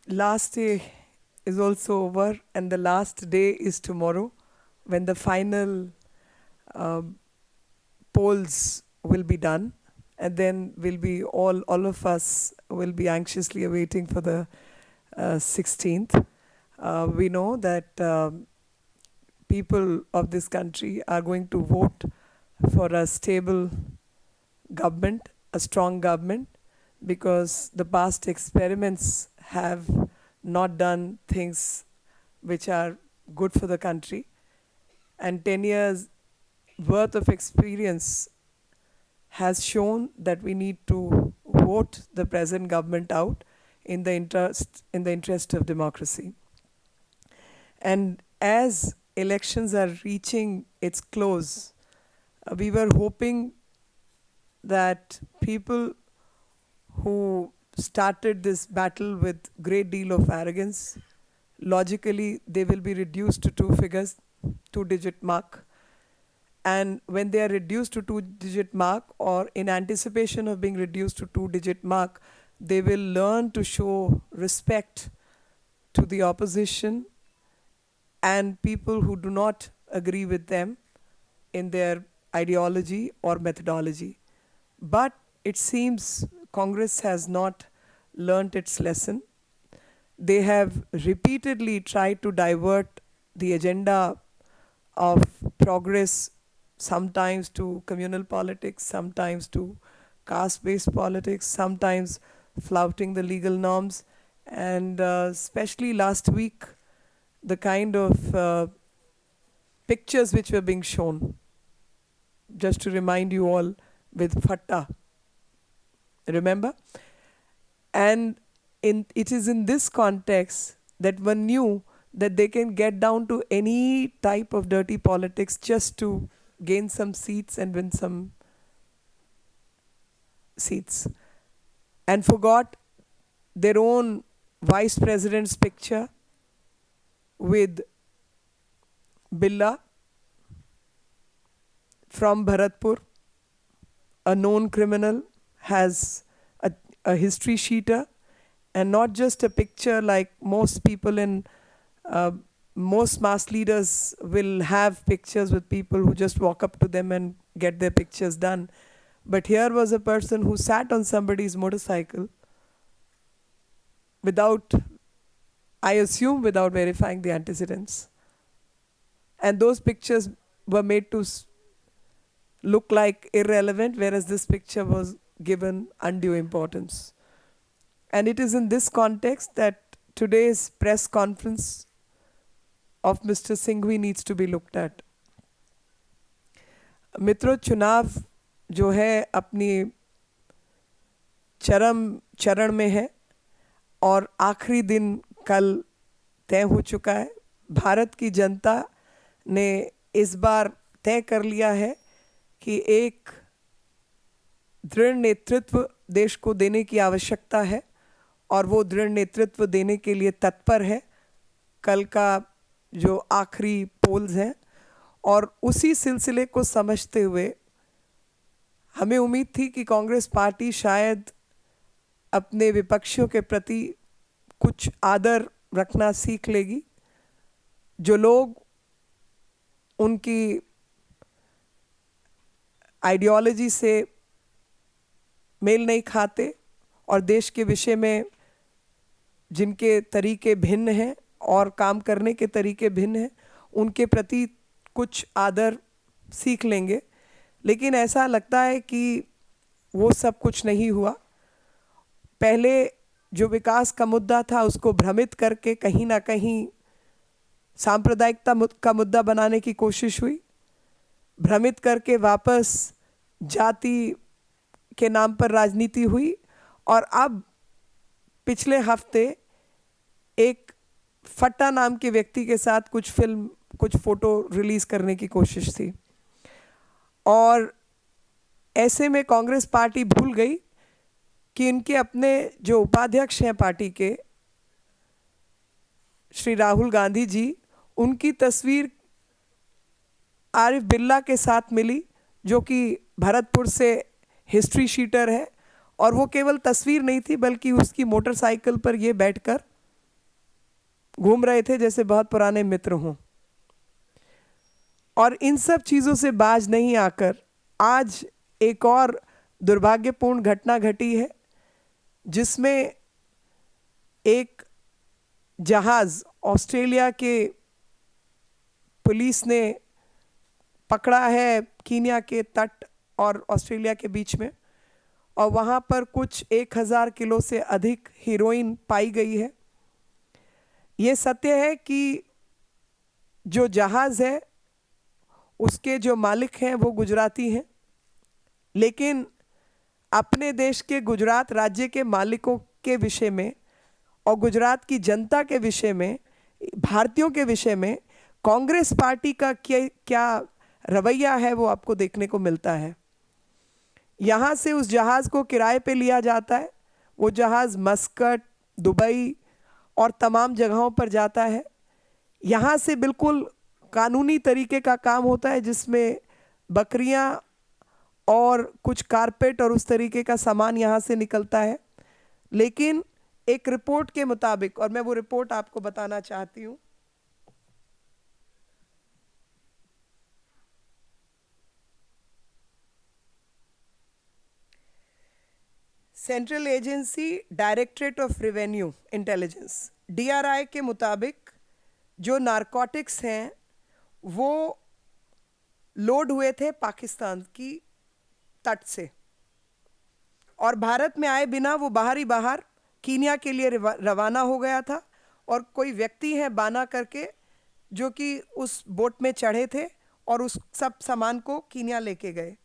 last day is also over, and the last day is tomorrow when the final um, polls will be done. And then we'll be all of us will be anxiously awaiting for the 16th. We know that people of this country are going to vote for a stable government, a strong government, because the past experiments have not done things which are good for the country. And 10 years worth of experience has shown that we need to vote the present government out in the interest of democracy. And as elections are reaching its close, we were hoping that people who started this battle with great deal of arrogance, logically they will be reduced to two figures, two-digit mark. And when they are reduced to two-digit mark, or in anticipation of being reduced to two-digit mark, they will learn to show respect to the opposition and people who do not agree with them in their ideology or methodology. But it seems Congress has not learnt its lesson. They have repeatedly tried to divert the agenda of progress, sometimes to communal politics, sometimes to caste-based politics, sometimes flouting the legal norms. And especially last week, the kind of pictures which were being shown, just to remind you all, with Fatta, remember? And it is in this context that one knew that they can get down to any type of dirty politics just to gain some seats and win some seats, and forgot their own vice president's picture with Billa from Bharatpur, a known criminal, has a history sheeter, and not just a picture like most people in most mass leaders will have pictures with people who just walk up to them and get their pictures done. But here was a person who sat on somebody's motorcycle without, I assume, without verifying the antecedents. And those pictures were made to look like irrelevant, whereas this picture was given undue importance. And it is in this context that today's press conference of Mr. Singhvi needs to be looked at. मित्रों, चुनाव जो है अपनी चरम चरण में है और आखिरी दिन कल तय हो चुका है. भारत की जनता ने इस बार तय कर लिया है कि एक दृढ़ नेतृत्व देश को देने की आवश्यकता है, और वो दृढ़ नेतृत्व देने के लिए तत्पर है. कल का जो आखिरी पोल्स हैं, और उसी सिलसिले को समझते हुए हमें उम्मीद थी कि कांग्रेस पार्टी शायद अपने विपक्षियों के प्रति कुछ आदर रखना सीख लेगी. जो लोग उनकी आइडियोलॉजी से मेल नहीं खाते और देश के विषय में जिनके तरीके भिन्न हैं और काम करने के तरीके भिन्न हैं, उनके प्रति कुछ आदर सीख लेंगे. लेकिन ऐसा लगता है कि वो सब कुछ नहीं हुआ. पहले जो विकास का मुद्दा था उसको भ्रमित करके कहीं ना कहीं सांप्रदायिकता का मुद्दा बनाने की कोशिश हुई. भ्रमित करके वापस जाति के नाम पर राजनीति हुई. और अब पिछले हफ्ते एक फट्टा नाम के व्यक्ति के साथ कुछ फ़ोटो रिलीज़ करने की कोशिश थी. और ऐसे में कांग्रेस पार्टी भूल गई कि इनके अपने जो उपाध्यक्ष हैं पार्टी के, श्री राहुल गांधी जी, उनकी तस्वीर आरिफ बिल्ला के साथ मिली, जो कि भरतपुर से हिस्ट्री शीटर है. और वो केवल तस्वीर नहीं थी, बल्कि उसकी मोटरसाइकिल पर ये बैठकर घूम रहे थे जैसे बहुत पुराने मित्र हों। और इन सब चीज़ों से बाज नहीं आकर आज एक और दुर्भाग्यपूर्ण घटना घटी है, जिसमें एक जहाज़ ऑस्ट्रेलिया के पुलिस ने पकड़ा है कीनिया के तट और ऑस्ट्रेलिया के बीच में, और वहाँ पर कुछ 1000 किलो से अधिक हीरोइन पाई गई है। ये सत्य है कि जो जहाज़ है उसके जो मालिक हैं वो गुजराती हैं, लेकिन अपने देश के गुजरात राज्य के मालिकों के विषय में और गुजरात की जनता के विषय में, भारतीयों के विषय में कांग्रेस पार्टी का क्या रवैया है वो आपको देखने को मिलता है। यहाँ से उस जहाज़ को किराए पे लिया जाता है, वो जहाज़ मस्कट, दुबई और तमाम जगहों पर जाता है। यहाँ से बिल्कुल कानूनी तरीके का काम होता है, जिसमें बकरियाँ और कुछ कारपेट और उस तरीके का सामान यहाँ से निकलता है। लेकिन एक रिपोर्ट के मुताबिक, और मैं वो रिपोर्ट आपको बताना चाहती हूँ, central agency directorate of revenue intelligence DRI के मुताबिक जो नारकोटिक्स हैं वो लोड हुए थे पाकिस्तान की तट से, और भारत में आए बिना वो बाहर कीनिया के लिए रवाना हो गया था। और कोई व्यक्ति हैं बाना करके जो कि उस बोट में चढ़े थे और उस सब सामान को कीनिया लेके गए।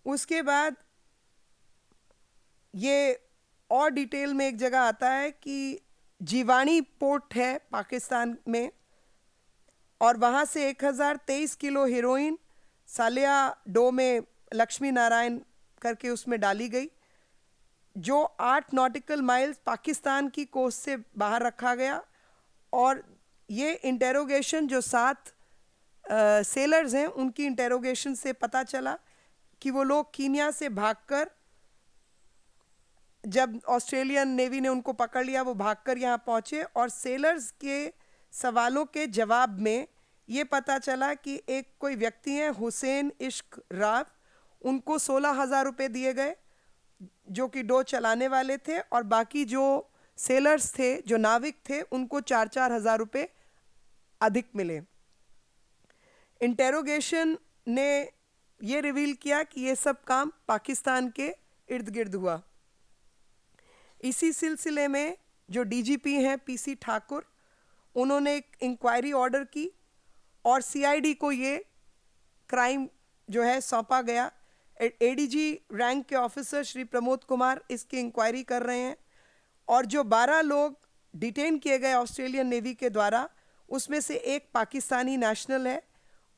उसके बाद ये और डिटेल में एक जगह आता है कि जीवानी पोर्ट है पाकिस्तान में, और वहाँ से 1023 किलो हीरोइन सालिया डो में लक्ष्मी नारायण करके उसमें डाली गई, जो 8 नॉटिकल माइल्स पाकिस्तान की कोस्ट से बाहर रखा गया। और ये इंटेरोगेशन जो 7 सेलर्स हैं उनकी इंटेरोगेशन से पता चला कि वो लोग कीनिया से भागकर, जब ऑस्ट्रेलियन नेवी ने उनको पकड़ लिया, वो भागकर यहाँ पहुँचे। और सेलर्स के सवालों के जवाब में ये पता चला कि एक कोई व्यक्ति हैं हुसैन इश्क राव, उनको 16,000 रुपये दिए गए जो कि डो चलाने वाले थे, और बाकी जो सेलर्स थे, जो नाविक थे, उनको 4-4 हज़ार रुपये अधिक मिले। इंटेरोगेशन ने ये रिवील किया कि ये सब काम पाकिस्तान के इर्द गिर्द हुआ। इसी सिलसिले में जो DGP हैं PC ठाकुर, उन्होंने एक इंक्वायरी ऑर्डर की और CID को ये क्राइम जो है सौंपा गया। ADG रैंक के ऑफिसर श्री प्रमोद कुमार इसकी इंक्वायरी कर रहे हैं, और जो 12 लोग डिटेन किए गए ऑस्ट्रेलियन नेवी के द्वारा, उसमें से एक पाकिस्तानी नेशनल है,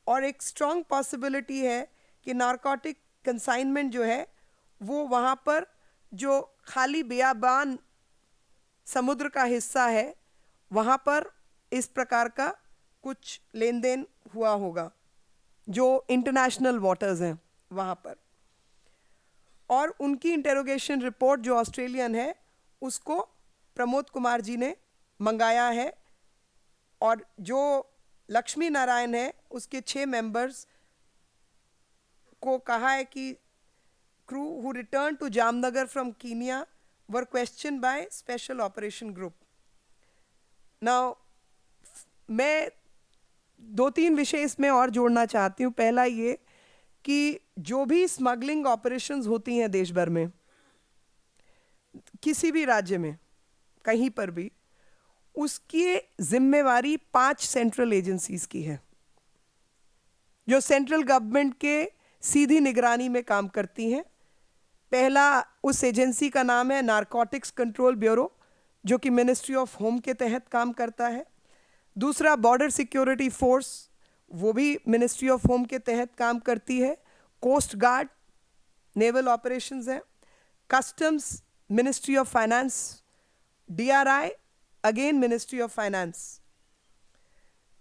और एक स्ट्रॉन्ग पॉसिबिलिटी है कि नारकोटिक कंसाइनमेंट जो है वो वहाँ पर जो खाली बियाबान समुद्र का हिस्सा है वहाँ पर इस प्रकार का कुछ लेन देन हुआ होगा, जो इंटरनेशनल वाटर्स हैं वहाँ पर। और उनकी इंटेरोगेशन रिपोर्ट जो ऑस्ट्रेलियन है उसको प्रमोद कुमार जी ने मंगाया है, और जो लक्ष्मी नारायण है उसके 6 मेंबर्स को कहा है कि crew who returned to Jamnagar from Kenya were questioned by Special Operation Group. Now, मैं 2-3 विषय इसमें और जोड़ना चाहती हूँ। पहला ये कि जो भी स्मगलिंग ऑपरेशंस होती हैं देश भर में, किसी भी राज्य में कहीं पर भी, उसकी जिम्मेवारी 5 सेंट्रल एजेंसीज की है जो सेंट्रल गवर्नमेंट के सीधी निगरानी में काम करती हैं। पहला उस एजेंसी का नाम है नारकोटिक्स कंट्रोल ब्यूरो, जो कि मिनिस्ट्री ऑफ होम के तहत काम करता है। दूसरा बॉर्डर सिक्योरिटी फोर्स, वो भी मिनिस्ट्री ऑफ होम के तहत काम करती है। कोस्ट गार्ड नेवल ऑपरेशंस है। Customs ministry of finance. DRI again ministry of finance.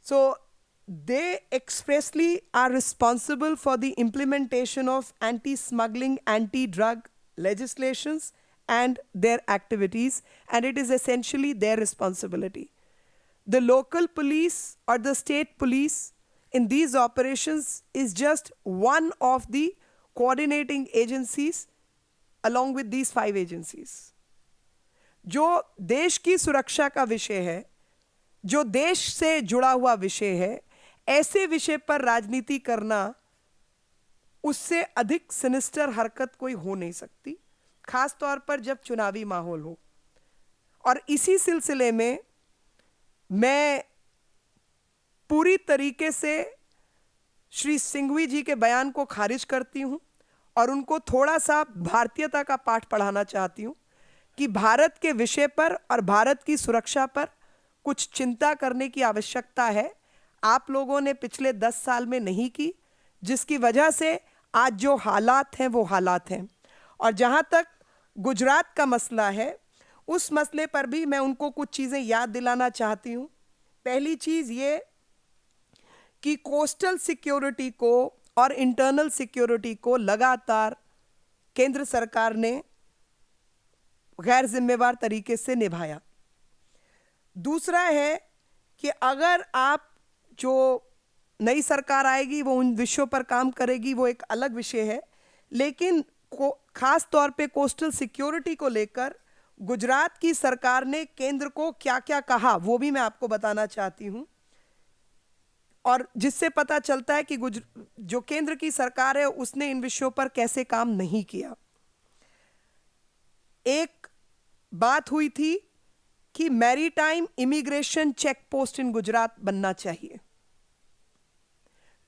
So they expressly are responsible for the implementation of anti-smuggling, anti-drug legislations and their activities, and it is essentially their responsibility. The local police or the state police in these operations is just one of the coordinating agencies along with these 5 agencies. जो देश की सुरक्षा का विषय है, जो देश से जुड़ा हुआ विषय है, ऐसे विषय पर राजनीति करना, उससे अधिक सिनिस्टर हरकत कोई हो नहीं सकती, खास तौर पर जब चुनावी माहौल हो. और इसी सिलसिले में मैं पूरी तरीके से श्री सिंघवी जी के बयान को खारिज करती हूं और उनको थोड़ा सा भारतीयता का पाठ पढ़ाना चाहती हूं कि भारत के विषय पर और भारत की सुरक्षा पर कुछ चिंता करने की आवश्यकता है. आप लोगों ने पिछले 10 साल में नहीं की, जिसकी वजह से आज जो हालात हैं वो हालात हैं. और जहां तक गुजरात का मसला है, उस मसले पर भी मैं उनको कुछ चीज़ें याद दिलाना चाहती हूँ. पहली चीज़ ये कि कोस्टल सिक्योरिटी को और इंटरनल सिक्योरिटी को लगातार केंद्र सरकार ने गैर जिम्मेवार तरीके से निभाया. दूसरा है कि अगर आप जो नई सरकार आएगी वो उन विषयों पर काम करेगी, वो एक अलग विषय है, लेकिन खास तौर पे कोस्टल सिक्योरिटी को लेकर गुजरात की सरकार ने केंद्र को क्या क्या कहा वो भी मैं आपको बताना चाहती हूं, और जिससे पता चलता है कि जो केंद्र की सरकार है उसने इन विषयों पर कैसे काम नहीं किया. एक बात हुई थी कि maritime immigration check post in Gujarat बनना चाहिए,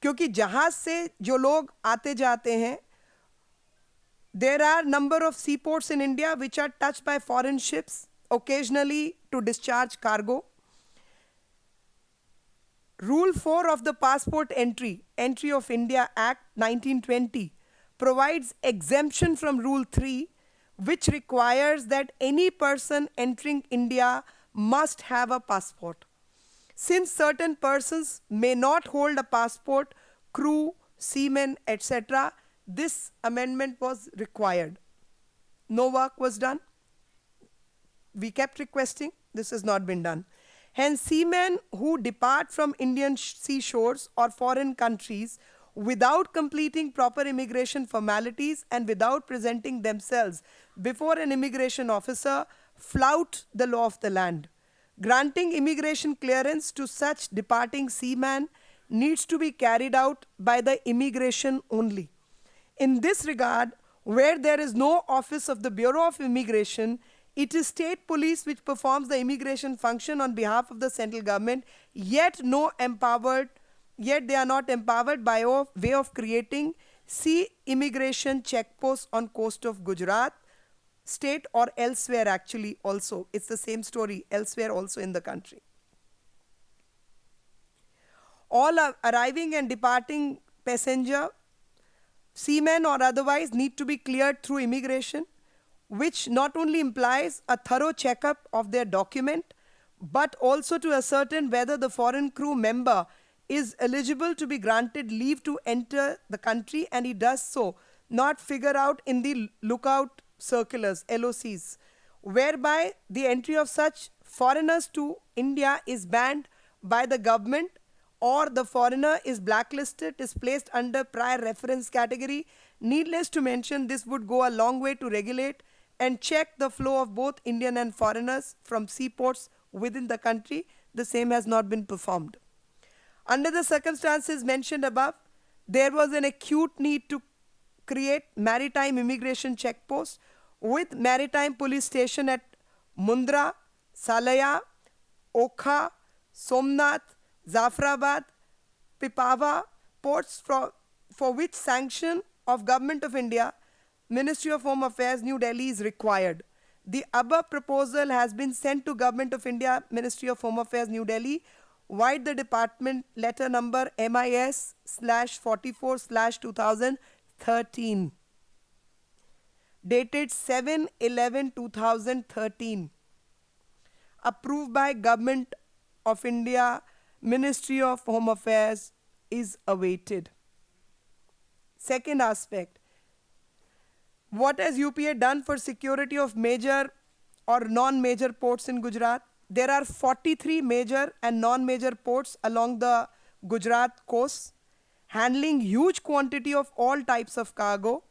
क्योंकि जहाज से जो लोग आते जाते हैं, there are number of seaports in India which are touched by foreign ships occasionally to discharge cargo. Rule 4 of the Passport Entry of India Act 1920 provides exemption from Rule 3, which requires that any person entering India must have a passport. Since certain persons may not hold a passport, crew, seamen, etc., this amendment was required. No work was done. We kept requesting. This has not been done. Hence, seamen who depart from Indian seashores or foreign countries without completing proper immigration formalities and without presenting themselves before an immigration officer flout the law of the land. Granting immigration clearance to such departing seamen needs to be carried out by the immigration only. In this regard, where there is no office of the Bureau of Immigration, it is state police which performs the immigration function on behalf of the central government, yet they are not empowered by way of creating sea immigration checkposts on coast of Gujarat state or elsewhere. Actually also, it's the same story elsewhere also in the country. All arriving and departing passenger, seamen or otherwise, need to be cleared through immigration, which not only implies a thorough checkup of their document, but also to ascertain whether the foreign crew member is eligible to be granted leave to enter the country, and he does so not figure out in the lookout circulars, LOCs, whereby the entry of such foreigners to India is banned by the government, or the foreigner is blacklisted, is placed under prior reference category. Needless to mention, this would go a long way to regulate and check the flow of both Indian and foreigners from seaports within the country. The same has not been performed. Under the circumstances mentioned above, there was an acute need to create maritime immigration checkposts with maritime police station at Mundra, Salaya, Okha, Somnath, Zafrabad, Pipava ports, for which sanction of Government of India, Ministry of Home Affairs, New Delhi is required. The above proposal has been sent to Government of India, Ministry of Home Affairs, New Delhi, via the department letter number MIS/44/2013, dated 7/11/2013, approved by Government of India, Ministry of Home Affairs, is awaited. Second aspect, what has UPA done for security of major or non-major ports in Gujarat? there are 43 major and non-major ports along the Gujarat coast, handling huge quantity of all types of cargo.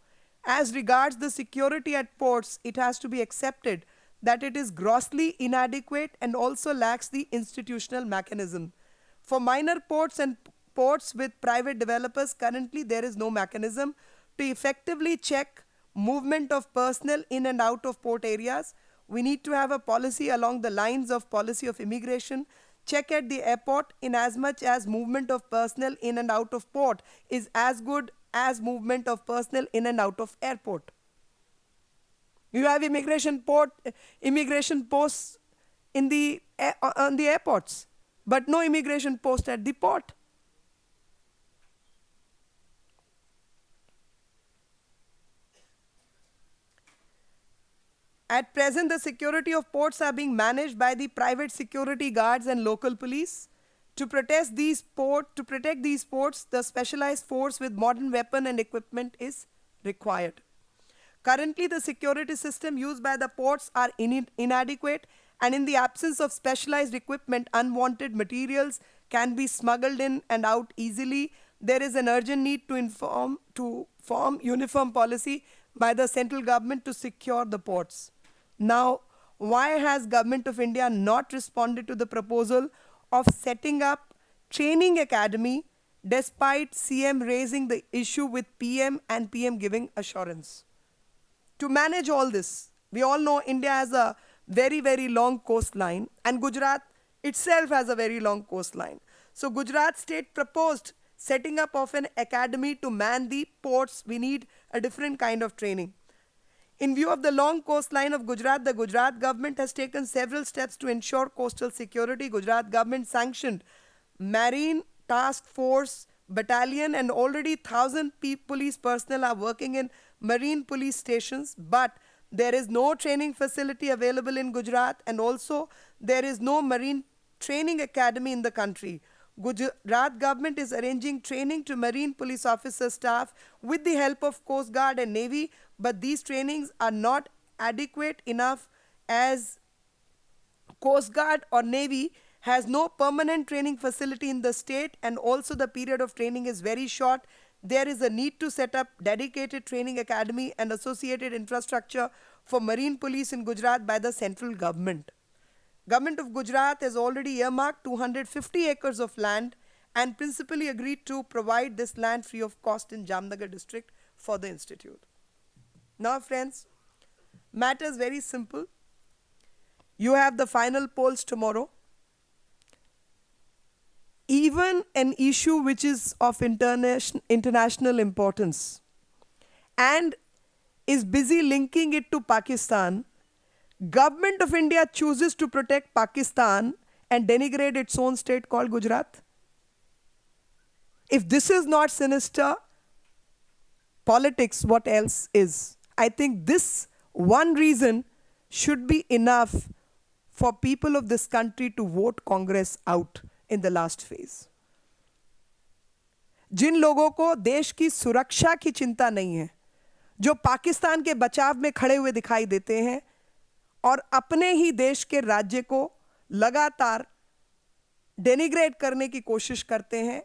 As regards the security at ports, it has to be accepted that it is grossly inadequate and also lacks the institutional mechanism. For minor ports and ports with private developers, currently there is no mechanism to effectively check movement of personnel in and out of port areas. We need to have a policy along the lines of policy of immigration, check at the airport in as much as movement of personnel in and out of port is as good as movement of personnel in and out of airport. You have immigration posts in the on the airports, but no immigration post at the port. At present, the security of ports are being managed by the private security guards and local police. To protect these ports, the specialized force with modern weapon and equipment is required. Currently, the security system used by the ports are inadequate, and in the absence of specialized equipment, unwanted materials can be smuggled in and out easily. There is an urgent need to form uniform policy by the central government to secure the ports. Now, why has Government of India not responded to the proposal of setting up training academy despite CM raising the issue with PM and PM giving assurance? To manage all this, we all know India has a very, very long coastline, and Gujarat itself has a very long coastline. So Gujarat state proposed setting up of an academy to man the ports. We need a different kind of training. In view of the long coastline of Gujarat, the Gujarat government has taken several steps to ensure coastal security. Gujarat government sanctioned Marine Task Force Battalion, and already 1,000 police personnel are working in marine police stations, but there is no training facility available in Gujarat, and also there is no marine training academy in the country. Gujarat government is arranging training to marine police officer staff with the help of Coast Guard and Navy, but these trainings are not adequate enough, as Coast Guard or Navy has no permanent training facility in the state, and also the period of training is very short. There is a need to set up dedicated training academy and associated infrastructure for marine police in Gujarat by the central government. Government of Gujarat has already earmarked 250 acres of land and principally agreed to provide this land free of cost in Jamnagar district for the institute. Now friends, matter is very simple. You have the final polls tomorrow. Even an issue which is of international importance and is busy linking it to Pakistan, Government of India chooses to protect Pakistan and denigrate its own state called Gujarat. If this is not sinister politics, what else is? I think this one reason should be enough for people of this country to vote Congress out in the last phase. जिन लोगों को देश की सुरक्षा की चिंता नहीं है, जो पाकिस्तान के बचाव में खड़े हुए दिखाई देते हैं और अपने ही देश के राज्य को लगातार डेनिग्रेट करने की कोशिश करते हैं,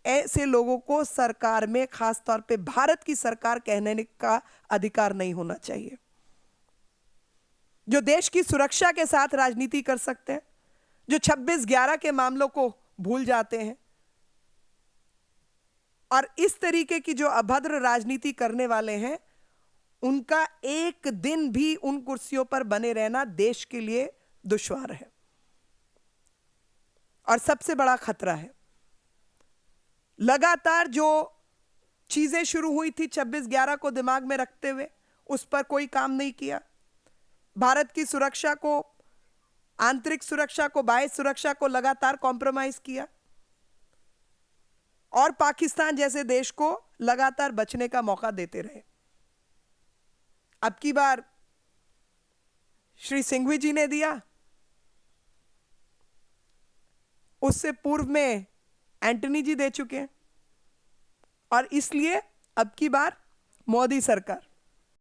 ऐसे लोगों को सरकार में, खास तौर पे भारत की सरकार कहने का अधिकार नहीं होना चाहिए। जो देश की सुरक्षा के साथ राजनीति कर सकते हैं, जो 26/11 के मामलों को भूल जाते हैं और इस तरीके की जो अभद्र राजनीति करने वाले हैं, उनका एक दिन भी उन कुर्सियों पर बने रहना देश के लिए दुश्वार है और सबसे बड़ा खतरा है। लगातार जो चीजें शुरू हुई थी 26/11 को दिमाग में रखते हुए, उस पर कोई काम नहीं किया। भारत की सुरक्षा को, आंतरिक सुरक्षा को, बाह्य सुरक्षा को लगातार कॉम्प्रोमाइज किया और पाकिस्तान जैसे देश को लगातार बचने का मौका देते रहे। अब की बार श्री सिंघवी जी ने दिया, उससे पूर्व में एंटनी जी दे चुके हैं और इसलिए अब की बार मोदी सरकार